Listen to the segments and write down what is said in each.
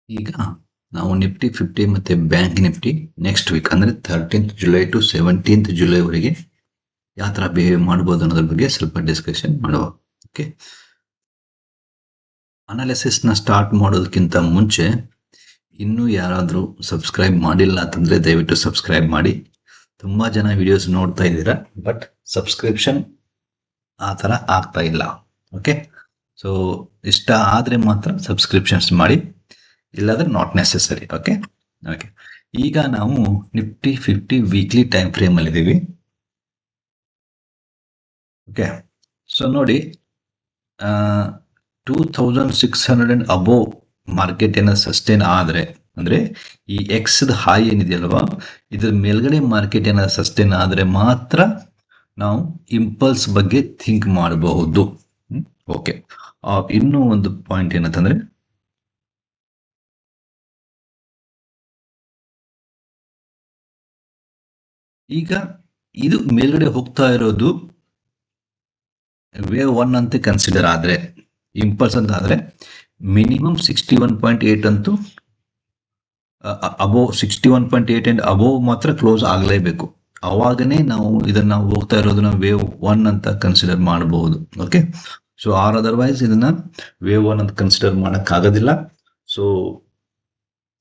ಈಗ ನಾವು ನಿಫ್ಟಿ 50 ಮತ್ತೆ ಬ್ಯಾಂಕ್ ನಿಫ್ಟಿ ನೆಕ್ಸ್ಟ್ ವೀಕ್ ಅಂದ್ರೆ 13th July to 17th July ವರೆಗೆ ಯಾವ ತರ ಬಿಹೇವ್ ಮಾಡಬಹುದು ಅನ್ನೋದ್ರ ಬಗ್ಗೆ ಸ್ವಲ್ಪ ಡಿಸ್ಕಷನ್ ಮಾಡುವ. ಓಕೆ, ಅನಾಲಿಸಿಸ್ ನ ಸ್ಟಾರ್ಟ್ ಮಾಡೋದಕ್ಕಿಂತ ಮುಂಚೆ ಇನ್ನೂ ಯಾರಾದರೂ ಸಬ್ಸ್ಕ್ರೈಬ್ ಮಾಡಿಲ್ಲ ಅಂತಂದ್ರೆ ದಯವಿಟ್ಟು ಸಬ್ಸ್ಕ್ರೈಬ್ ಮಾಡಿ. ತುಂಬಾ ಜನ ವಿಡಿಯೋಸ್ ನೋಡ್ತಾ ಇದ್ದೀರಾ, ಬಟ್ ಸಬ್ಸ್ಕ್ರಿಪ್ಷನ್ ಆ ತರ ಆಗ್ತಾ ಇಲ್ಲ. ಓಕೆ, ಸೊ ಇಷ್ಟ ಆದ್ರೆ ಮಾತ್ರ ಸಬ್ಸ್ಕ್ರಿಪ್ಷನ್ಸ್ ಮಾಡಿ, ಇಲ್ಲಾಂದ್ರೆ ನಾಟ್ ನೆಸೆಸರಿ. ಓಕೆ ಓಕೆ ಈಗ ನಾವು ನಿಫ್ಟಿ 50 ವೀಕ್ಲಿ ಟೈಮ್ ಫ್ರೇಮ್ ಅಲ್ಲಿ ಇದೀವಿ. ಓಕೆ, ಸೊ ನೋಡಿ 2600 ಅಬೋವ್ ಮಾರ್ಕೆಟ್ ಏನ ಸಸ್ಟೈನ್ ಆದ್ರೆ, ಅಂದ್ರೆ ಈ ಎಕ್ಸ್ ಹೈ ಏನಿದೆಯಲ್ವಾ, ಇದ್ರ ಮೇಲ್ಗಡೆ ಮಾರ್ಕೆಟ್ ಏನ ಸಸ್ಟೈನ್ ಆದ್ರೆ ಮಾತ್ರ ನಾವು ಇಂಪಲ್ಸ್ ಬಗ್ಗೆ ಥಿಂಕ್ ಮಾಡಬಹುದು. ಓಕೆ, ಇನ್ನೂ ಒಂದು ಪಾಯಿಂಟ್ ಏನಂತಂದ್ರೆ, ಈಗ ಇದು ಮೇಲ್ಗಡೆ ಹೋಗ್ತಾ ಇರೋದು ವೇವ್ 1 ಅಂತ ಕನ್ಸಿಡರ್ ಆದ್ರೆ, ಇಂಪಲ್ಸ್ ಅಂತ ಆದ್ರೆ ಮಿನಿಮಮ್ 61.8 ಅಂತೂ ಅಬೋವ್ 61.8 ಅಂಡ್ ಅಬೋವ್ ಮಾತ್ರ ಕ್ಲೋಸ್ ಆಗಲೇಬೇಕು. ಅವಾಗನೇ ನಾವು ಇದನ್ನ ಹೋಗ್ತಾ ಇರೋದನ್ನ ವೇವ್ 1 ಅಂತ ಕನ್ಸಿಡರ್ ಮಾಡಬಹುದು. ಓಕೆ, ಸೊ ಅದರ್ವೈಸ್ ಇದನ್ನ ವೇವ್ 1 ಅಂತ ಕನ್ಸಿಡರ್ ಮಾಡಕ್ ಆಗೋದಿಲ್ಲ. ಸೊ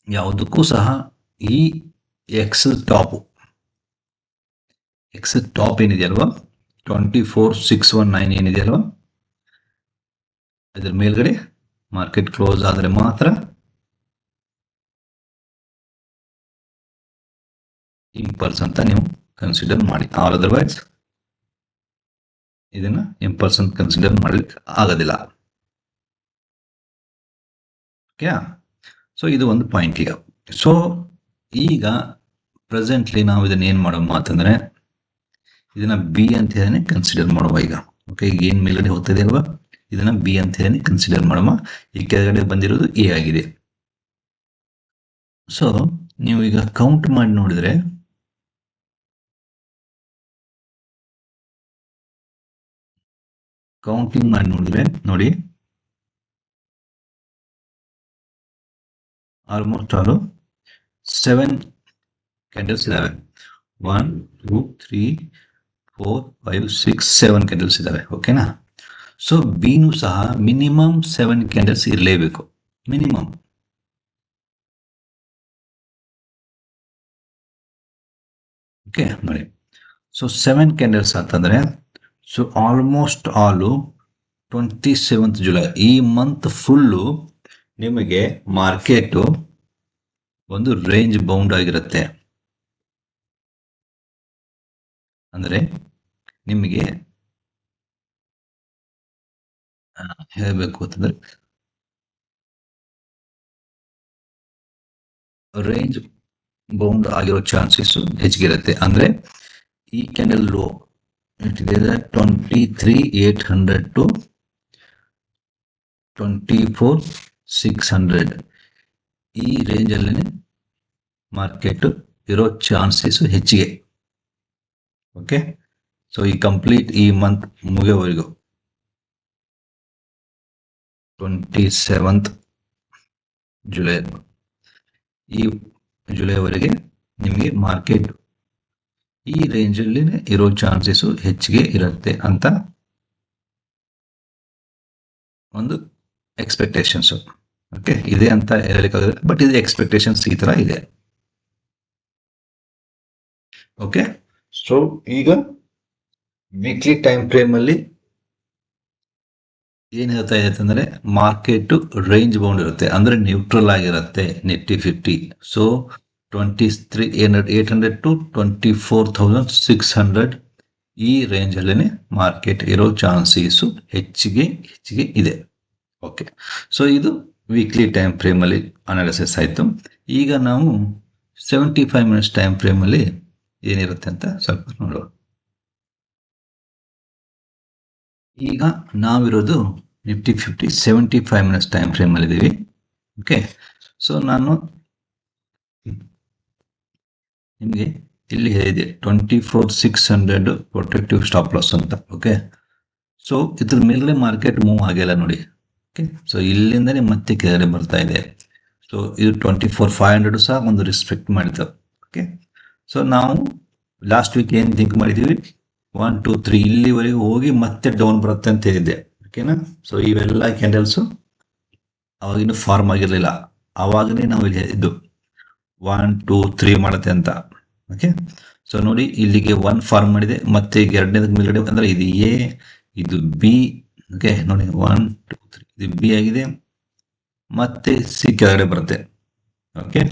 ಯಾವುದಕ್ಕೂ ಸಹ ಈ ಎಕ್ಸ್ ಟಾಪ್ ಏನಿದೆಯಲ್ವಾ, 24,619 ಏನಿದೆಯಲ್ವಾ, ಇದ್ರ ಮೇಲ್ಗಡೆ ಮಾರ್ಕೆಟ್ ಕ್ಲೋಸ್ ಆದ್ರೆ ಮಾತ್ರ ಇಂಪಲ್ಸ್ ಅಂತ ನೀವು ಕನ್ಸಿಡರ್ ಮಾಡಿ. ಅದರ್ವೈಸ್ ಇದನ್ನ ಇಂಪಲ್ಸ್ ಅಂತ ಕನ್ಸಿಡರ್ ಮಾಡ್ಲಿಕ್ಕೆ ಆಗೋದಿಲ್ಲ. ಓಕೆ, ಸೊ ಇದು ಒಂದು ಪಾಯಿಂಟ್. ಸೊ ಈಗ ಪ್ರೆಸೆಂಟ್ಲಿ ನಾವು ಇದನ್ನ ಏನ್ ಮಾಡೋ ಮಾತಂದ್ರೆ, ಇದನ್ನ ಬಿ ಅಂತ ಹೇಳಿ ಕನ್ಸಿಡರ್ ಮಾಡುವ. ಈಗ ಓಕೆ, ಈಗ ಏನ್ ಮೇಲ್ಗಡೆ ಹೋಗ್ತಾ ಇದೆ ಅಲ್ವಾ, ಇದನ್ನ ಬಿ ಅಂತ ಹೇಳಿ ಕನ್ಸಿಡರ್ ಮಾಡುವ. ಈ ಕೆಳಗಡೆ ಬಂದಿರೋದು ಎ ಆಗಿದೆ. ಸೊ ನೀವು ಈಗ ಕೌಂಟ್ ಮಾಡಿ ನೋಡಿದ್ರೆ, ಕೌಂಟಿಂಗ್ ಮಾಡಿ ನೋಡಿದ್ರೆ ನೋಡಿ, ಆಲ್ಮೋಸ್ಟ್ ಆಲ್ 7 ಕ್ಯಾಂಡಲ್ಸ್ ಇದಾವೆ. 1 2 3 4 5 6 7 ಕ್ಯಾಂಡಲ್ಸ್ ಇದಾವೆ. ಓಕೆನಾ? ಸೊ ಬಿನೂ ಸಹ ಮಿನಿಮಮ್ 7 ಕ್ಯಾಂಡಲ್ಸ್ ಇರಲೇಬೇಕು, ಮಿನಿಮಮ್. ಓಕೆ ನೋಡಿ, ಸೊ 7 ಕ್ಯಾಂಡಲ್ಸ್ ಅಂತಂದ್ರೆ, so almost all 27th July ಈ ಮಂತ್ ಫುಲ್ಲು ನಿಮಗೆ ಮಾರ್ಕೆಟ್ ಒಂದು ರೇಂಜ್ ಬೌಂಡ್ ಆಗಿರುತ್ತೆ. ಅಂದ್ರೆ ನಿಮಗೆ ಹೇಳಬೇಕು ಅಂತಂದ್ರೆ, ರೇಂಜ್ ಬೌಂಡ್ ಆಗಿರೋ ಚಾನ್ಸಸ್ ಹೆಚ್ಚಿಗಿರುತ್ತೆ. ಅಂದ್ರೆ ಈ ಕ್ಯಾಂಡಲ್ ಲೋ ಇಟ್ಟಿದೆ 23,800 ಟು 24,600 ಈ ರೇಂಜ್ ಅಲ್ಲಿ ಮಾರ್ಕೆಟ್ ಇರೋ ಚಾನ್ಸಸ್ ಹೆಚ್ಚಿಗೆ. ಓಕೆ, ಸೊ ಈ ಕಂಪ್ಲೀಟ್ ಈ ಮಂತ್ ಮುಗಿಯೋವರೆಗೂ 27th ಜುಲೈ, ಈ ಜುಲೈವರೆಗೆ ನಿಮಗೆ ಮಾರ್ಕೆಟ್ ಈ ರೇಂಜ್ ಅಲ್ಲಿ ಇರೋ ಚಾನ್ಸಸ್ ಹೆಚ್ಚಿಗೆ ಇರುತ್ತೆ ಅಂತ ಒಂದು ಎಕ್ಸ್ಪೆಕ್ಟೇಷನ್ಸ್. ಓಕೆ, ಇದೆ ಅಂತ ಹೇಳಲಿಕ್ಕಾಗಲ್ಲ, ಬಟ್ ಇದು ಎಕ್ಸ್ಪೆಕ್ಟೇಷನ್ಸ್ ಈ ತರ ಇದೆ. ಓಕೆ, ಸೊ ಈಗ ವೀಕ್ಲಿ ಟೈಮ್ ಫ್ರೇಮ್ ಅಲ್ಲಿ ಏನ್ ಹೇಳ್ತಾ ಇದೆ ಅಂತಂದ್ರೆ, ಮಾರ್ಕೆಟ್ ರೇಂಜ್ ಬೌಂಡ್ ಇರುತ್ತೆ, ಅಂದ್ರೆ ನ್ಯೂಟ್ರಲ್ ಆಗಿರುತ್ತೆ ನಿಫ್ಟಿ 50. ಸೊ 23,800 ಟು 24,600 ಈ ರೇಂಜ್ ಅಲ್ಲೇನೆ ಮಾರ್ಕೆಟ್ ಇರೋ ಚಾನ್ಸಸ್ ಹೆಚ್ಚಿಗೆ ಇದೆ. ಓಕೆ, ಸೊ ಇದು ವೀಕ್ಲಿ ಟೈಮ್ ಫ್ರೇಮ್ ಅಲ್ಲಿ ಅನಾಲಿಸಿಸ್ ಆಯ್ತು. ಈಗ ನಾವು 75 ಮಿನಿಟ್ಸ್ ಟೈಮ್ ಫ್ರೇಮ್ ಅಲ್ಲಿ ಏನಿರುತ್ತೆ ಅಂತ ಸ್ವಲ್ಪ ನೋಡುವ. ಈಗ ನಾವಿರೋದು ನಿಫ್ಟಿ 50 75 ಮಿನಿಟ್ಸ್ ಟೈಮ್ ಫ್ರೇಮ್ ಅಲ್ಲಿ ಇದೀವಿ. ಓಕೆ, ಸೊ ನಾನು ನಿಮಗೆ ಇಲ್ಲಿ ಹೇಳಿದೆ 24,600 ಪ್ರೊಟೆಕ್ಟಿವ್ ಸ್ಟಾಪ್ ಲಾಸ್ ಅಂತ. ಓಕೆ, ಸೊ ಇದ್ರ ಮೇಲೆ ಮಾರ್ಕೆಟ್ ಮೂವ್ ಆಗಿಲ್ಲ ನೋಡಿ. ಓಕೆ, ಸೊ ಇಲ್ಲಿಂದನೇ ಮತ್ತೆ ಕೆಳಗಡೆ ಬರ್ತಾ ಇದೆ. ಸೊ ಸೊ ಇದು 24,500 ಸಹ ಒಂದು ರೆಸ್ಪೆಕ್ಟ್ ಮಾಡಿತ್ತು. ಓಕೆ, ಸೊ ನಾವು ಲಾಸ್ಟ್ ವೀಕ್ ಏನು ಥಿಂಕ್ ಮಾಡಿದ್ದೀವಿ, 1 2 3 ಇಲ್ಲಿವರೆಗೆ ಹೋಗಿ ಮತ್ತೆ ಡೌನ್ ಬರುತ್ತೆ ಅಂತ ಹೇಳಿದ್ದೆ. ಓಕೆನಾ, ಸೊ ಇವೆಲ್ಲ ಕ್ಯಾಂಡಲ್ಸು ಅವಾಗಿನ್ನು ಫಾರ್ಮ್ ಆಗಿರಲಿಲ್ಲ, ಆವಾಗನೇ ನಾವು ಇಲ್ಲಿ ಇದು 1 2 3 ಮಾಡುತ್ತೆ ಅಂತ. ಓಕೆ, ಸೊ ನೋಡಿ ಇಲ್ಲಿಗೆ 1 ಫಾರ್ಮ್ ಮಾಡಿದೆ, ಮತ್ತೆ ಈಗ ಎರಡನೇದ ಮೇಲ್ಗಡೆ ಅಂದ್ರೆ ಇದು ಎ, ಇದು ಬಿ. ಓಕೆ ನೋಡಿ 1 2 3 ಇದು ಬಿ ಆಗಿದೆ, ಮತ್ತೆ ಸಿ ಕೆಳಗಡೆ ಬರುತ್ತೆ. ಓಕೆ,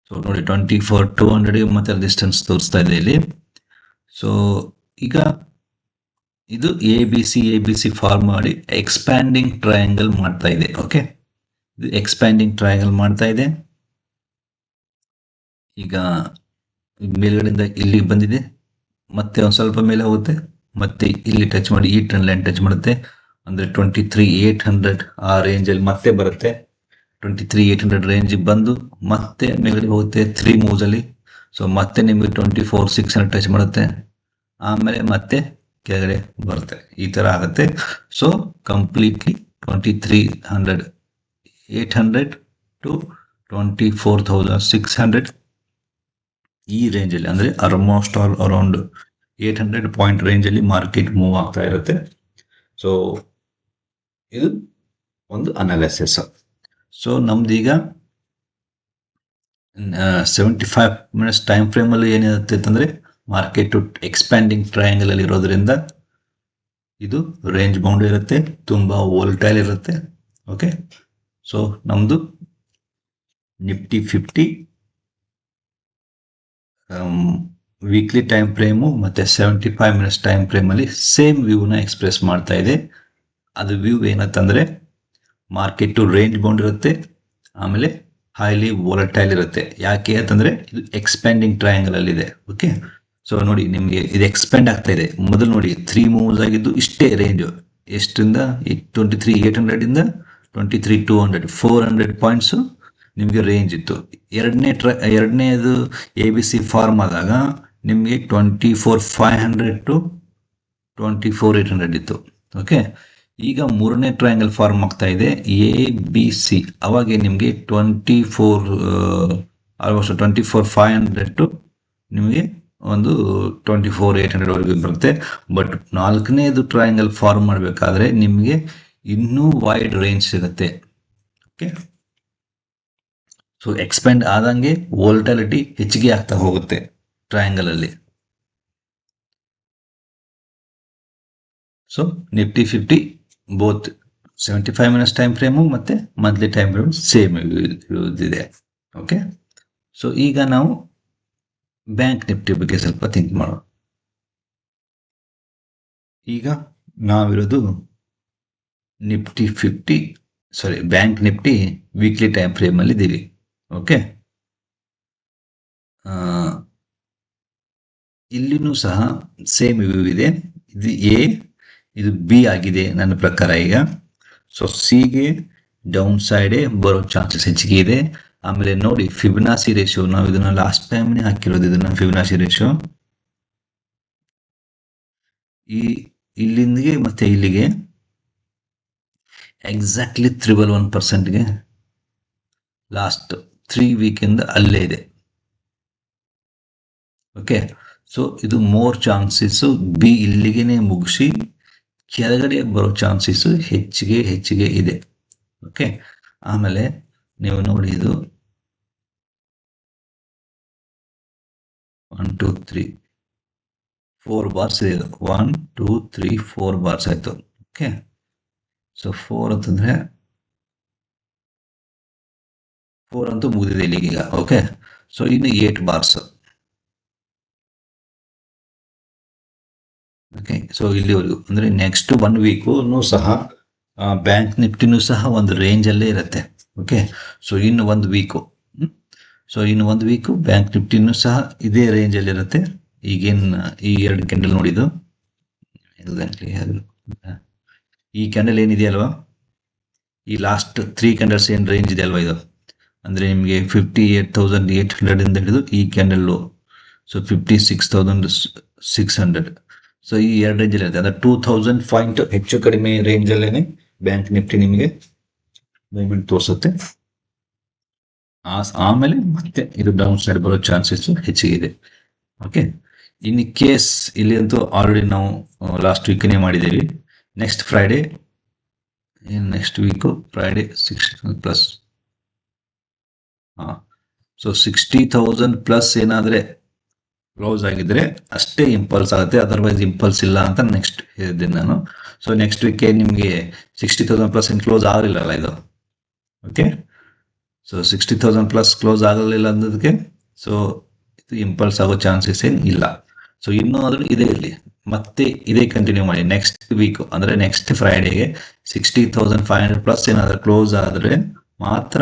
ಸೊ ನೋಡಿ 24,200 ಮತ್ತೆ ಡಿಸ್ಟೆನ್ಸ್ ತೋರಿಸ್ತಾ ಇದೆ ಇಲ್ಲಿ. ಸೊ ಈಗ ಇದು ಎ ಬಿ ಸಿ ಫಾರ್ಮ್ ಮಾಡಿ ಎಕ್ಸ್ಪ್ಯಾಂಡಿಂಗ್ ಟ್ರಯಾಂಗಲ್ ಮಾಡ್ತಾ ಇದೆ. ಓಕೆ, ಇದು ಎಕ್ಸ್ಪ್ಯಾಂಡಿಂಗ್ ಟ್ರಯಾಂಗಲ್ ಮಾಡ್ತಾ ಇದೆ. ಈಗ ಮೇಲ್ಗಡೆಯಿಂದ ಇಲ್ಲಿ ಬಂದಿದೆ, ಮತ್ತೆ ಒಂದು ಸ್ವಲ್ಪ ಮೇಲೆ ಹೋಗುತ್ತೆ, ಮತ್ತೆ ಇಲ್ಲಿ ಟಚ್ ಮಾಡಿ ಈ ಟ್ರೆಂಡ್ ಲೈನ್ ಟಚ್ ಮಾಡುತ್ತೆ, ಅಂದ್ರೆ 23,800 ಆ ರೇಂಜಲ್ಲಿ ಮತ್ತೆ ಬರುತ್ತೆ. 23,800 ರೇಂಜ್ ಬಂದು ಮತ್ತೆ ಮೇಲ್ಗಡೆ ಹೋಗುತ್ತೆ 3 ಮೂವ್ಸ್ ಅಲ್ಲಿ. ಸೊ ಮತ್ತೆ ನಿಮಗೆ 24,600 ಟಚ್ ಮಾಡುತ್ತೆ, ಆಮೇಲೆ ಮತ್ತೆ ಕೆಳಗಡೆ ಬರುತ್ತೆ. ಈ ತರ ಆಗುತ್ತೆ. ಸೊ ಕಂಪ್ಲೀಟ್ಲಿ 23,800 ಟು 24,600 ಈ ರೇಂಜಲ್ಲಿ, ಅಂದ್ರೆ ಆಲ್ಮೋಸ್ಟ್ ಆಲ್ ಅರೌಂಡ್ 800 ಪಾಯಿಂಟ್ ರೇಂಜಲ್ಲಿ ಮಾರ್ಕೆಟ್ ಮೂವ್ ಆಗ್ತಾ ಇರುತ್ತೆ. ಸೊ ಇದು ಒಂದು ಅನಾಲಿಸಿಸ್. ಸೊ ನಮ್ದೀಗ 75 ಮಿನಿಟ್ಸ್ ಟೈಮ್ ಫ್ರೇಮ್ ಅಲ್ಲಿ ಏನಿರುತ್ತೆ ಅಂತಂದ್ರೆ, ಮಾರ್ಕೆಟ್ ಎಕ್ಸ್ಪ್ಯಾಂಡಿಂಗ್ ಟ್ರಯಾಂಗಲ್ ಅಲ್ಲಿ ಇರೋದ್ರಿಂದ ಇದು ರೇಂಜ್ ಬೌಂಡ್ ಇರುತ್ತೆ, ತುಂಬಾ ವೋಲ್ಟೈಲ್ ಇರುತ್ತೆ. ಓಕೆ, ಸೊ ನಮ್ದು ನಿಫ್ಟಿ 50 ವೀಕ್ಲಿ ಟೈಮ್ ಫ್ರೇಮು ಮತ್ತೆ 75 ಮಿನಿಟ್ಸ್ ಟೈಮ್ ಫ್ರೇಮ್ ಅಲ್ಲಿ ಸೇಮ್ ವ್ಯೂನ ಎಕ್ಸ್ಪ್ರೆಸ್ ಮಾಡ್ತಾ ಇದೆ. ಅದು ವ್ಯೂ ಏನಂತಂದ್ರೆ, ಮಾರ್ಕೆಟ್ ರೇಂಜ್ ಬೌಂಡ್ ಇರುತ್ತೆ, ಆಮೇಲೆ ಹೈಲಿ ವೋಲಟೈಲ್ ಇರುತ್ತೆ. ಯಾಕೆ ಅಂತಂದ್ರೆ ಇದು ಎಕ್ಸ್ಪ್ಯಾಂಡಿಂಗ್ ಟ್ರಯಾಂಗಲ್ ಅಲ್ಲಿ ಇದೆ. ಓಕೆ, ಸೊ ನೋಡಿ ನಿಮಗೆ ಇದು ಎಕ್ಸ್ಪ್ಯಾಂಡ್ ಆಗ್ತಾ ಇದೆ. ಮೊದಲು ನೋಡಿ 3 ಮೂವ್ಸ್ ಆಗಿದ್ದು ಇಷ್ಟೇ ರೇಂಜ್, ಎಷ್ಟರಿಂದ 23,800 ಇಂದ 23,200 400 ಪಾಯಿಂಟ್ಸ್ ನಿಮಗೆ ರೇಂಜ್ ಇತ್ತು. ಎರಡನೇದು ಎ ಬಿ ಸಿ ಫಾರ್ಮ್ ಆದಾಗ ನಿಮಗೆ 24,500 ಟು 24,800 ಇತ್ತು. ಓಕೆ, ಈಗ ಮೂರನೇ ಟ್ರಯಾಂಗಲ್ ಫಾರ್ಮ್ ಆಗ್ತಾ ಇದೆ ಎ ಬಿ ಸಿ, ಅವಾಗ ನಿಮಗೆ 24,500 ಟು ನಿಮಗೆ ಒಂದು 24,800 ವರೆಗೂ ಬರುತ್ತೆ. ಬಟ್ ನಾಲ್ಕನೇದು ಟ್ರಯಾಂಗಲ್ ಫಾರ್ಮ್ ಮಾಡಬೇಕಾದ್ರೆ ನಿಮಗೆ ಇನ್ನೂ ವೈಡ್ ರೇಂಜ್ ಸಿಗುತ್ತೆ. ಓಕೆ, ಸೊ ಎಕ್ಸ್ಪ್ಯಾಂಡ್ ಆದಂಗೆ ವೋಲ್ಟಾಲಿಟಿ ಹೆಚ್ಚಿಗೆ ಆಗ್ತಾ ಹೋಗುತ್ತೆ ಟ್ರಯಾಂಗಲ್ ಅಲ್ಲಿ. So Nifty 50 both 75 minutes time frame ಮತ್ತೆ ಮಂತ್ಲಿ ಟೈಮ್ ಫ್ರೇಮ್ ಸೇಮ್ ಇದೆ. ಓಕೆ, ಸೊ ಈಗ ನಾವು ಬ್ಯಾಂಕ್ ನಿಫ್ಟಿ ಬಗ್ಗೆ ಸ್ವಲ್ಪ ಥಿಂಕ್ ಮಾಡೋಣ. ಈಗ ನಾವಿರೋದು Nifty 50 bank Nifty weekly time frame ಅಲ್ಲಿ ಇದ್ದೀವಿ. ಓಕೆ, ಇಲ್ಲಿನೂ ಸಹ ಸೇಮ್ ವ್ಯೂ ಇದೆ. ಇದು ಎ, ಇದು ಬಿ ಆಗಿದೆ ನನ್ನ ಪ್ರಕಾರ ಈಗ. ಸೊ ಸಿಗೆ ಡೌನ್ ಸೈಡ್ ಬರೋ ಚಾನ್ಸಸ್ ಹೆಚ್ಚಿಗೆ ಇದೆ. ಆಮೇಲೆ ನೋಡಿ ಫಿಬೊನಾಸಿ ರೇಷಿಯೋ, ನಾವು ಇದನ್ನ ಲಾಸ್ಟ್ ಟೈಮ್ ಹಾಕಿರೋದು, ಇದನ್ನ ಫಿಬೊನಾಸಿ ರೇಷಿಯೋ ಇಲ್ಲಿಂದಿಗೆ ಮತ್ತೆ ಇಲ್ಲಿಗೆ ಎಕ್ಸಾಕ್ಟ್ಲಿ 311%ಗೆ ಲಾಸ್ಟ್ 3 ವೀಕ್ ಇಂದ ಅಲ್ಲೇ ಇದೆ. ಓಕೆ, ಸೊ ಇದು ಮೋರ್ ಚಾನ್ಸಸ್ ಬಿ ಇಲ್ಲಿಗೆನೆ ಮುಗಿಸಿ ಕೆಳಗಡೆ ಬರೋ ಚಾನ್ಸಸ್ ಹೆಚ್ಚಿಗೆ ಇದೆ. ಓಕೆ, ಆಮೇಲೆ ನೀವು ನೋಡಿ ಇದು 1 2 3 4 ಬಾರ್ಸ್ ಇದೆ. 1 2 3 4 ಬಾರ್ಸ್ ಆಯ್ತು. ಓಕೆ, ಸೊ 4 ಅಂತಂದ್ರೆ 4 ಅಂತೂ ಮುಗಿದಿದೆ ಇಲ್ಲಿಗೀಗ. ಓಕೆ, ಸೊ ಇನ್ನು 8 ಬಾರ್ಸ್. ಓಕೆ, ಸೊ ಇಲ್ಲಿವರೆಗೂ ಅಂದ್ರೆ ನೆಕ್ಸ್ಟ್ 1 ವೀಕು ಸಹ ಬ್ಯಾಂಕ್ ನಿಫ್ಟಿನೂ ಸಹ ಒಂದು ರೇಂಜ್ ಅಲ್ಲೇ ಇರುತ್ತೆ. ಓಕೆ, ಸೊ ಇನ್ನು 1 ವೀಕು ಬ್ಯಾಂಕ್ ನಿಫ್ಟಿನೂ ಸಹ ಇದೇ ರೇಂಜ್ ಅಲ್ಲಿ ಇರುತ್ತೆ. ಈಗೇನು ಈ 2 ಕ್ಯಾಂಡಲ್ ನೋಡಿದ್ದು ಈ ಕ್ಯಾಂಡಲ್ ಏನಿದೆಯಲ್ವಾ, ಈ ಲಾಸ್ಟ್ 3 ಕ್ಯಾಂಡಲ್ಸ್ ಏನ್ ರೇಂಜ್ ಇದೆ ಅಲ್ವಾ, ಇದು ಅಂದ್ರೆ ನಿಮಗೆ 58,800 ಇಂದ ಹಿಡಿದು ಈ ಕ್ಯಾಂಡಲ್, ಸೊ 56,600. ಸೊ ಈ 2 ರೇಂಜ್ ಅಲ್ಲಿ ಇರುತ್ತೆ, ಅಂದ್ರೆ 2,000 ಪಾಯಿಂಟ್ ಹೆಚ್ಚು ಕಡಿಮೆ ರೇಂಜ್ ಅಲ್ಲೇನೆ ಬ್ಯಾಂಕ್ ನಿಫ್ಟಿ ನಿಮಗೆ ಮೂವ್ಮೆಂಟ್ ತೋರಿಸುತ್ತೆ. ಆಮೇಲೆ ಮತ್ತೆ ಇದು ಡೌನ್ ಸೈಡ್ ಬರೋ ಚಾನ್ಸಸ್ ಹೆಚ್ಚಿಗೆ ಇದೆ. ಓಕೆ, ಇನ್ ಕೇಸ್ ಇಲ್ಲಿ ಅಂತೂ ಆಲ್ರೆಡಿ ನಾವು ಲಾಸ್ಟ್ ವೀಕ್ನೇ ಮಾಡಿದ್ದೀವಿ. Next Friday next week Friday 60,000+. So 60,000 plus ಏನಾದ್ರೆ ಕ್ಲೋಸ್ ಆಗಿದ್ರೆ ಅಷ್ಟೇ ಇಂಪಲ್ಸ್ ಆಗುತ್ತೆ, ಅದರ್ವೈಸ್ ಇಂಪಲ್ಸ್ ಇಲ್ಲ ಅಂತ ನೆಕ್ಸ್ಟ್ ಹೇಳಿದ್ದೀನಿ ನಾನು. ಸೊ ನೆಕ್ಸ್ಟ್ ವೀಕ್ ನಿಮಗೆ 60,000+ ಕ್ಲೋಸ್ ಆಗಲಿಲ್ಲಲ್ಲ ಇದು. ಓಕೆ, ಸೊ 60,000+ ಕ್ಲೋಸ್ ಆಗಲಿಲ್ಲ ಅನ್ನೋದಕ್ಕೆ ಸೊ ಇದು ಇಂಪಲ್ಸ್ ಆಗೋ ಚಾನ್ಸಸ್ ಏನು ಇಲ್ಲ. ಸೊ ಇನ್ನೂ ಆದರೂ ಇದೇ ಇರಲಿ, ಮತ್ತೆ ಇದೇ ಕಂಟಿನ್ಯೂ ಮಾಡಿ. ನೆಕ್ಸ್ಟ್ ವೀಕ್ ಅಂದರೆ ನೆಕ್ಸ್ಟ್ ಫ್ರೈಡೆಗೆ 60,500+ ಏನಾದರೂ ಕ್ಲೋಸ್ ಆದರೆ ಮಾತ್ರ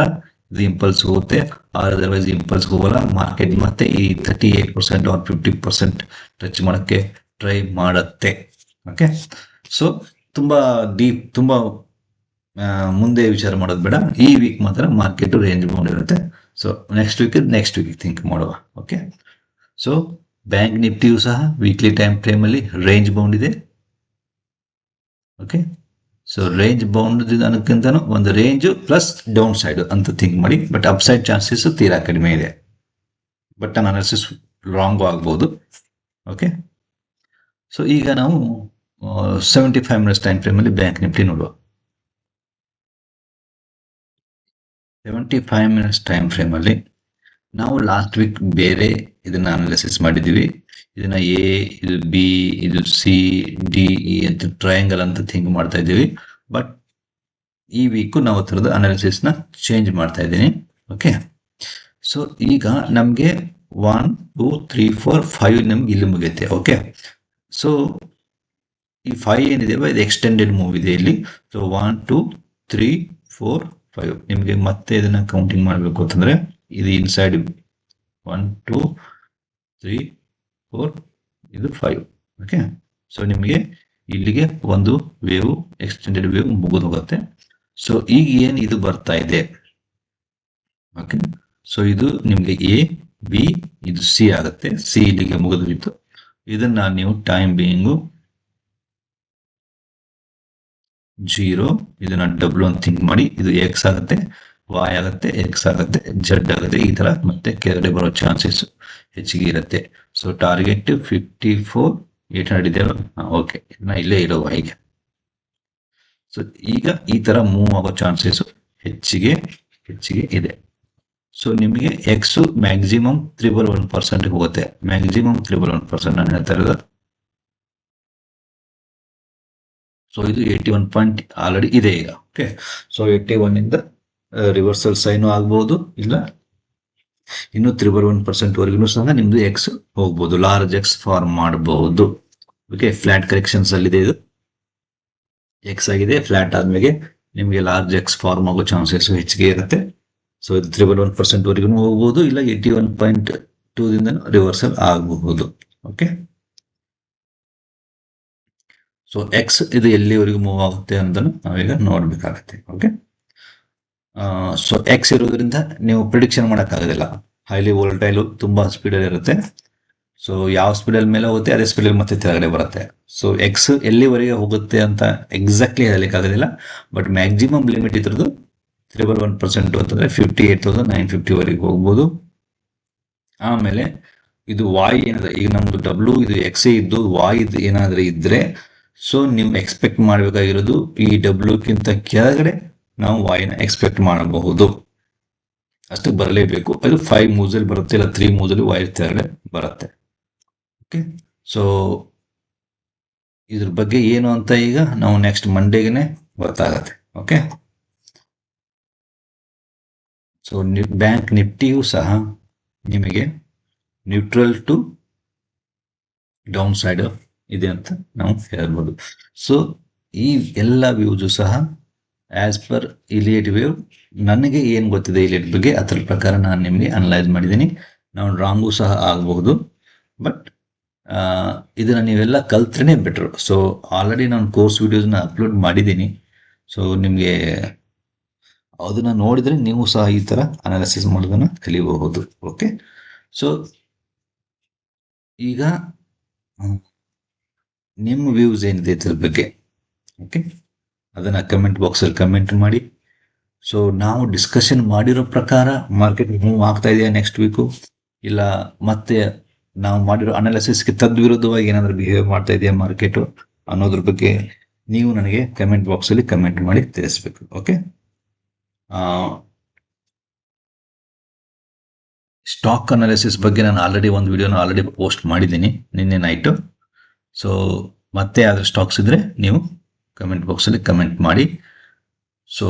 ಇದು ಇಂಪಲ್ಸ್ ಹೋಗುತ್ತೆ, ಅದರ್ವೈಸ್ ಇಂಪಲ್ಸ್ ಹೋಗಲ್ಲ. ಮಾರ್ಕೆಟ್ ಮತ್ತೆ ಈ 38% or 50% ಟಚ್ ಮಾಡೋಕ್ಕೆ ಟ್ರೈ ಮಾಡುತ್ತೆ. ಓಕೆ, ಸೊ ತುಂಬ ಡೀಪ್, ತುಂಬ ಮುಂದೆ ವಿಚಾರ ಮಾಡೋದು ಬೇಡ. ಈ ವೀಕ್ ಮಾತ್ರ ಮಾರ್ಕೆಟ್ ರೇಂಜ್ ಬೌಂಡ್ ಇರುತ್ತೆ. ಸೊ ನೆಕ್ಸ್ಟ್ ವೀಕ್ ಥಿಂಕ್ ಮಾಡುವ. ಓಕೆ, ಸೊ ಬ್ಯಾಂಕ್ ನಿಫ್ಟಿಯು ಸಹ ವೀಕ್ಲಿ ಟೈಮ್ ಫ್ರೇಮಲ್ಲಿ ರೇಂಜ್ ಬೌಂಡ್ ಇದೆ. ಓಕೆ, ಸೊ ರೇಂಜ್ ಬೌಂಡ್ ಅನ್ನೋಕ್ಕಿಂತ ಒಂದು ರೇಂಜ್ ಪ್ಲಸ್ ಡೌನ್ ಸೈಡ್ ಅಂತ ಥಿಂಕ್ ಮಾಡಿ. ಬಟ್ ಅಪ್ ಸೈಡ್ ಚಾನ್ಸಸ್ ತೀರಾ ಕಡಿಮೆ ಇದೆ, ಬಟ್ ಅನಾಲಿಸಿಸ್ ರಾಂಗ್ ಆಗ್ಬೋದು. ಓಕೆ, ಸೊ ಈಗ ನಾವು 75 ಮಿನಿಟ್ಸ್ ಟೈಮ್ ಫ್ರೇಮಲ್ಲಿ ಬ್ಯಾಂಕ್ ನಿಫ್ಟಿ ನೋಡುವ. 75 ಮಿನಿಟ್ಸ್ ಟೈಮ್ ಫ್ರೇಮಲ್ಲಿ ನಾವು ಲಾಸ್ಟ್ ವೀಕ್ ಬೇರೆ ಇದನ್ನ ಅನಾಲಿಸಿಸ್ ಮಾಡಿದ್ದೀವಿ. ಇದನ್ನ ಎ, ಇದು ಬಿ, ಇದು ಸಿ, ಡಿ, ಇ ಅಂತ ಟ್ರಯಾಂಗಲ್ ಅಂತ ಥಿಂಕ್ ಮಾಡ್ತಾ ಇದ್ದೀವಿ. ಬಟ್ ಈ ವೀಕು ನಾವು ಥರದ ಅನಾಲಿಸಿಸ್ನ ಚೇಂಜ್ ಮಾಡ್ತಾ ಇದ್ದೀನಿ. ಓಕೆ, ಸೊ ಈಗ ನಮಗೆ 1 2 3 4 5 ನಮ್ಗೆ ಇಲ್ಲಿ ಮುಗಿಯುತ್ತೆ. ಓಕೆ, ಸೊ ಈ 5 ಏನಿದೆ ಇದು ಎಕ್ಸ್ಟೆಂಡೆಡ್ ಮೂವ್ ಇದೆ ಇಲ್ಲಿ. ಸೊ 1 2 3 4 5 ನಿಮಗೆ ಮತ್ತೆ ಇದನ್ನ ಕೌಂಟಿಂಗ್ ಮಾಡಬೇಕು ಅಂತಂದ್ರೆ ಇದು ಇನ್ಸೈಡ್ 1 2 3 4 ಇದು 5. ಓಕೆ, ಸೊ ನಿಮಗೆ ಇಲ್ಲಿಗೆ ಒಂದು ವೇವ್, ಎಕ್ಸ್ಟೆಂಡೆಡ್ ವೇವ್ ಮುಗಿದು ಹೋಗುತ್ತೆ. ಸೊ ಈಗ ಏನು ಇದು ಬರ್ತಾ ಇದೆ. ಓಕೆ, ಸೊ ಇದು ನಿಮಗೆ ಎ, ಬಿ, ಇದು ಸಿ ಆಗುತ್ತೆ. ಸಿ ಇಲ್ಲಿಗೆ ಮುಗಿದು ಇದನ್ನ ನೀವು ಟೈಮ್ ಬೀಯಿಂಗು 0, ಇದನ್ನ ಡಬ್ಲ್ಯೂ ಅಂತ ಥಿಂಕ್ ಮಾಡಿ. ಇದು ಎಕ್ಸ್ ಆಗುತ್ತೆ, ವಾಯ್ ಆಗುತ್ತೆ, ಎಕ್ಸ್ ಆಗುತ್ತೆ, ಜೆಡ್ ಆಗುತ್ತೆ. ಈ ತರ ಮತ್ತೆ ಕೆಳಗಡೆ ಬರೋ ಚಾನ್ಸಸ್ ಹೆಚ್ಚಿಗೆ ಇರುತ್ತೆ. ಸೊ ಟಾರ್ಗೆಟ್ 54,800 ಇದೆಯಲ್ಲ. ಓಕೆ, ಇದನ್ನ ಇಲ್ಲೇ ಇಡುವ ಹೀಗೆ. ಸೊ ಈಗ ಈ ತರ ಮೂವ್ ಆಗೋ ಚಾನ್ಸಸ್ ಹೆಚ್ಚಿಗೆ ಇದೆ. ಸೊ ನಿಮಗೆ ಎಕ್ಸ್ ಮ್ಯಾಕ್ಸಿಮಮ್ 1% ಹೋಗುತ್ತೆ. ಮ್ಯಾಕ್ಸಿಮಮ್ 1% ನಾನು ಹೇಳ್ತಾ ಇರೋದು. ಸೊ ಇದು 81 ಪಾಯಿಂಟ್ ಆಲ್ರೆಡಿ ಇದೆ ಈಗ. ಓಕೆ, ಸೊ 81 ಇಂದ ರಿವರ್ಸಲ್ ಸೈನು ಆಗ್ಬಹುದು, ಇಲ್ಲ ಇನ್ನು 1% ವರೆಗೂ ಸಹ ನಿಮ್ದು ಎಕ್ಸ್ ಹೋಗ್ಬೋದು, ಲಾರ್ಜ್ ಎಕ್ಸ್ ಫಾರ್ಮ್ ಮಾಡಬಹುದು. ಓಕೆ, ಫ್ಲಾಟ್ ಕರೆಕ್ಷನ್ಸ್ ಅಲ್ಲಿ ಇದೆ. ಇದು ಎಕ್ಸ್ ಆಗಿದೆ, ಫ್ಲಾಟ್ ಆದ್ಮೇಲೆ ನಿಮಗೆ ಲಾರ್ಜ್ ಎಕ್ಸ್ ಫಾರ್ಮ್ ಆಗೋ ಚಾನ್ಸಸ್ ಹೆಚ್ಚಿಗೆ ಇರುತ್ತೆ. ಸೊ ಇದು 1% ವರೆಗೂ ಹೋಗ್ಬೋದು, ಇಲ್ಲ 81.2 ದಿಂದ ರಿವರ್ಸಲ್ ಆಗಬಹುದು. ಓಕೆ, ಸೊ ಎಕ್ಸ್ ಇದು ಎಲ್ಲಿವರೆಗೂ ಮೂವ್ ಆಗುತ್ತೆ ಅಂತ ನಾವೀಗ ನೋಡ್ಬೇಕಾಗತ್ತೆ. ಓಕೆ, ಸೊ ಎಕ್ಸ್ ಇರೋದ್ರಿಂದ ನೀವು ಪ್ರಿಡಿಕ್ಷನ್ ಮಾಡೋಕ್ಕಾಗೋದಿಲ್ಲ. ಹೈಲಿ ವೋಲ್ಟೈಲು ತುಂಬಾ ಸ್ಪೀಡಲ್ಲಿ ಇರುತ್ತೆ. ಸೊ ಯಾವ ಸ್ಪೀಡಲ್ಲಿ ಮೇಲೆ ಹೋಗುತ್ತೆ ಅದೇ ಸ್ಪೀಡಲ್ಲಿ ಮತ್ತೆ ಕೆಳಗಡೆ ಬರುತ್ತೆ. ಸೊ ಎಕ್ಸ್ ಎಲ್ಲಿವರೆಗೆ ಹೋಗುತ್ತೆ ಅಂತ ಎಕ್ಸಾಕ್ಟ್ಲಿ ಹೇಳಲಿಕ್ಕಾಗೋದಿಲ್ಲ. ಬಟ್ ಮ್ಯಾಕ್ಸಿಮಮ್ ಲಿಮಿಟ್ ಇದ್ರದ್ದು 1% ಅಂತಂದ್ರೆ 58,950 ವರೆಗೆ ಹೋಗ್ಬೋದು. ಆಮೇಲೆ ಇದು ವಾಯ್ ಏನಾದ್ರೆ, ಈಗ ನಮ್ದು ಡಬ್ಲ್ಯೂ ಇದು ಎಕ್ಸ್ ಇದ್ದು ವಾಯ್ ಇದು ಏನಾದ್ರೆ ಇದ್ರೆ, ಸೊ ನೀವು ಎಕ್ಸ್ಪೆಕ್ಟ್ ಮಾಡಬೇಕಾಗಿರೋದು ಈ ಡಬ್ಲ್ಯೂಕ್ಕಿಂತ ಕೆಳಗಡೆ ನಾವು ವಾಯ್ನ ಎಕ್ಸ್ಪೆಕ್ಟ್ ಮಾಡಬಹುದು. ಅಷ್ಟು ಬರಲೇಬೇಕು. ಅದು 5 ಮೂವ್ಸ್ ಅಲ್ಲಿ ಬರುತ್ತೆ, ಇಲ್ಲ 3 ಮೂವ್ಸ್ ಅಲ್ಲಿ ವಾಯ್ ಕೆಳಗಡೆ ಬರುತ್ತೆ. ಓಕೆ, ಸೊ ಇದ್ರ ಬಗ್ಗೆ ಏನು ಅಂತ ಈಗ ನಾವು ನೆಕ್ಸ್ಟ್ ಮಂಡೇಗೆ ಗೊತ್ತಾಗತ್ತೆ. ಓಕೆ, ಸೊ ಬ್ಯಾಂಕ್ ನಿಫ್ಟಿಯೂ ಸಹ ನಿಮಗೆ ನ್ಯೂಟ್ರಲ್ ಟು ಡೌನ್ ಸೈಡ್ ಇದೆ ಅಂತ ನಾವು ಹೇಳ್ಬೋದು. ಸೊ ಈ ಎಲ್ಲ ವ್ಯೂಸು ಸಹ ಆಸ್ ಪರ್ ಇಲಿಯಟ್ ವೇವ್ ನನಗೆ ಏನು ಗೊತ್ತಿದೆ ಇಲಿಯಟ್ ಬಗ್ಗೆ ಅದರ ಪ್ರಕಾರ ನಾನು ನಿಮಗೆ ಅನಲೈಸ್ ಮಾಡಿದ್ದೀನಿ. ನಾವು ರಾಂಗು ಸಹ ಆಗಬಹುದು, ಬಟ್ ಇದನ್ನ ನೀವೆಲ್ಲ ಕಲ್ತ್ರೆ ಬೆಟ್ರು. ಸೊ ಆಲ್ರೆಡಿ ನಾನು ಕೋರ್ಸ್ ವಿಡಿಯೋಸ್ನ ಅಪ್ಲೋಡ್ ಮಾಡಿದ್ದೀನಿ. ಸೊ ನಿಮಗೆ ಅದನ್ನ ನೋಡಿದ್ರೆ ನೀವು ಸಹ ಈ ತರ ಅನಾಲಿಸಿಸ್ ಮಾಡೋದನ್ನ ಕಲಿಯಬಹುದು. ಓಕೆ, ಸೊ ಈಗ ನಿಮ್ಮ ವ್ಯೂಸ್ ಏನಿದೆ ಇದ್ರ ಬಗ್ಗೆ, ಓಕೆ, ಅದನ್ನ ಕಮೆಂಟ್ ಬಾಕ್ಸಲ್ಲಿ ಕಮೆಂಟ್ ಮಾಡಿ. ಸೊ ನಾವು ಡಿಸ್ಕಷನ್ ಮಾಡಿರೋ ಪ್ರಕಾರ ಮಾರ್ಕೆಟ್ ಮೂವ್ ಆಗ್ತಾ ಇದೆಯಾ ನೆಕ್ಸ್ಟ್ ವೀಕು, ಇಲ್ಲ ಮತ್ತೆ ನಾವು ಮಾಡಿರೋ ಅನಾಲಿಸಿಸ್ಗೆ ತದ್ವಿರುದ್ಧವಾಗಿ ಏನಾದರೂ ಬಿಹೇವ್ ಮಾಡ್ತಾ ಇದೆಯಾ ಮಾರ್ಕೆಟು ಅನ್ನೋದ್ರ ಬಗ್ಗೆ ನೀವು ನನಗೆ ಕಮೆಂಟ್ ಬಾಕ್ಸಲ್ಲಿ ಕಮೆಂಟ್ ಮಾಡಿ ತಿಳಿಸ್ಬೇಕು. ಓಕೆ, ಸ್ಟಾಕ್ ಅನಾಲಿಸಿಸ್ ಬಗ್ಗೆ ನಾನು ಒಂದು ವಿಡಿಯೋನ ಆಲ್ರೆಡಿ ಪೋಸ್ಟ್ ಮಾಡಿದ್ದೀನಿ ನಿನ್ನೆ ನೈಟು. ಸೊ ಮತ್ತೆ ಯಾವ್ದಾದ್ರು ಸ್ಟಾಕ್ಸ್ ಇದ್ರೆ ನೀವು ಕಮೆಂಟ್ ಬಾಕ್ಸಲ್ಲಿ ಕಮೆಂಟ್ ಮಾಡಿ. ಸೊ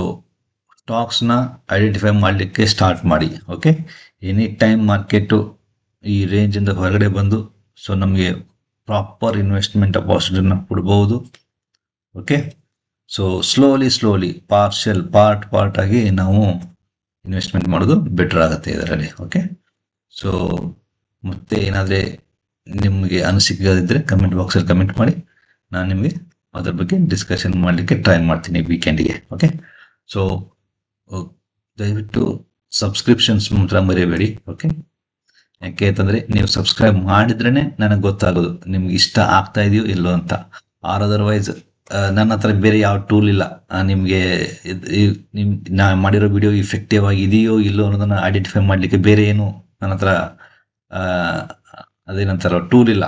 ಸ್ಟಾಕ್ಸ್ನ ಐಡೆಂಟಿಫೈ ಮಾಡಲಿಕ್ಕೆ ಸ್ಟಾರ್ಟ್ ಮಾಡಿ. ಓಕೆ, ಎನಿ ಟೈಮ್ ಮಾರ್ಕೆಟು ಈ ರೇಂಜಿಂದ ಹೊರಗಡೆ ಬಂದು ಸೊ ನಮಗೆ ಪ್ರಾಪರ್ ಇನ್ವೆಸ್ಟ್ಮೆಂಟ್ ಅಪಾರ್ಚುನಿಟಿನ ಕೊಡ್ಬೋದು. ಓಕೆ, ಸೊ ಸ್ಲೋಲಿ ಪಾರ್ಟ್ ಆಗಿ ನಾವು ಇನ್ವೆಸ್ಟ್ಮೆಂಟ್ ಮಾಡೋದು ಬೆಟರ್ ಆಗುತ್ತೆ ಇದರಲ್ಲಿ. ಓಕೆ, ಸೊ ಮತ್ತೆ ಏನಾದರೆ ನಿಮಗೆ ಅನಿಸಿಕೆಗಳಿದ್ದರೆ ಕಮೆಂಟ್ ಬಾಕ್ಸಲ್ಲಿ ಕಮೆಂಟ್ ಮಾಡಿ, ನಾನು ನಿಮಗೆ ಅದ್ರ ಬಗ್ಗೆ ಡಿಸ್ಕಷನ್ ಮಾಡಲಿಕ್ಕೆ ಟ್ರೈ ಮಾಡ್ತೀನಿ ವೀಕೆಂಡಿಗೆ. ಓಕೆ, ಸೊ ದಯವಿಟ್ಟು ಸಬ್ಸ್ಕ್ರಿಪ್ಷನ್ಸ್ ಮಾತ್ರ ಮರೆಯಬೇಡಿ. ಓಕೆ, ಯಾಕೆ ಅಂತಂದರೆ ನೀವು ಸಬ್ಸ್ಕ್ರೈಬ್ ಮಾಡಿದ್ರೇ ನನಗೆ ಗೊತ್ತಾಗೋದು ನಿಮ್ಗೆ ಇಷ್ಟ ಆಗ್ತಾ ಇದೆಯೋ ಇಲ್ಲೋ ಅಂತ. ಆರ್ ಅದರ್ವೈಸ್ ನನ್ನ ಹತ್ರ ಬೇರೆ ಯಾವ ಟೂಲ್ ಇಲ್ಲ ನಿಮಗೆ ನಾ ಮಾಡಿರೋ ವಿಡಿಯೋ ಇಫೆಕ್ಟಿವ್ ಆಗಿ ಇದೆಯೋ ಇಲ್ಲೋ ಅನ್ನೋದನ್ನು ಐಡೆಂಟಿಫೈ ಮಾಡಲಿಕ್ಕೆ ಬೇರೆ ಏನು ನನ್ನ ಹತ್ರ ಅದೇನಂತಾರ ಟೂಲ್ ಇಲ್ಲ.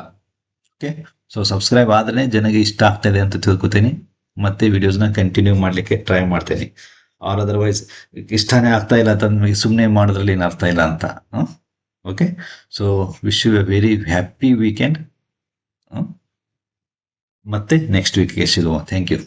ಓಕೆ, ಸೊ ಸಬ್ಸ್ಕ್ರೈಬ್ ಆದ್ರೆ ಜನಗೆ ಇಷ್ಟ ಆಗ್ತಾ ಇದೆ ಅಂತ ತಿಳ್ಕೊತೀನಿ, ಮತ್ತೆ ವಿಡಿಯೋಸ್ನ ಕಂಟಿನ್ಯೂ ಮಾಡಲಿಕ್ಕೆ ಟ್ರೈ ಮಾಡ್ತೇನೆ. ಆರ್ ಅದರ್ವೈಸ್ ಇಷ್ಟನೇ ಆಗ್ತಾ ಇಲ್ಲ ಅಂತ ನಿಮಗೆ ಸುಮ್ಮನೆ ಮಾಡೋದ್ರಲ್ಲಿ ಏನು ಅರ್ಥ ಇಲ್ಲ ಅಂತ. Okay, so wish you a very happy weekend. ಮತ್ತೆ ನೆಕ್ಸ್ಟ್ ವೀಕ್ಗೆ ಸಿಗುವ. Thank you.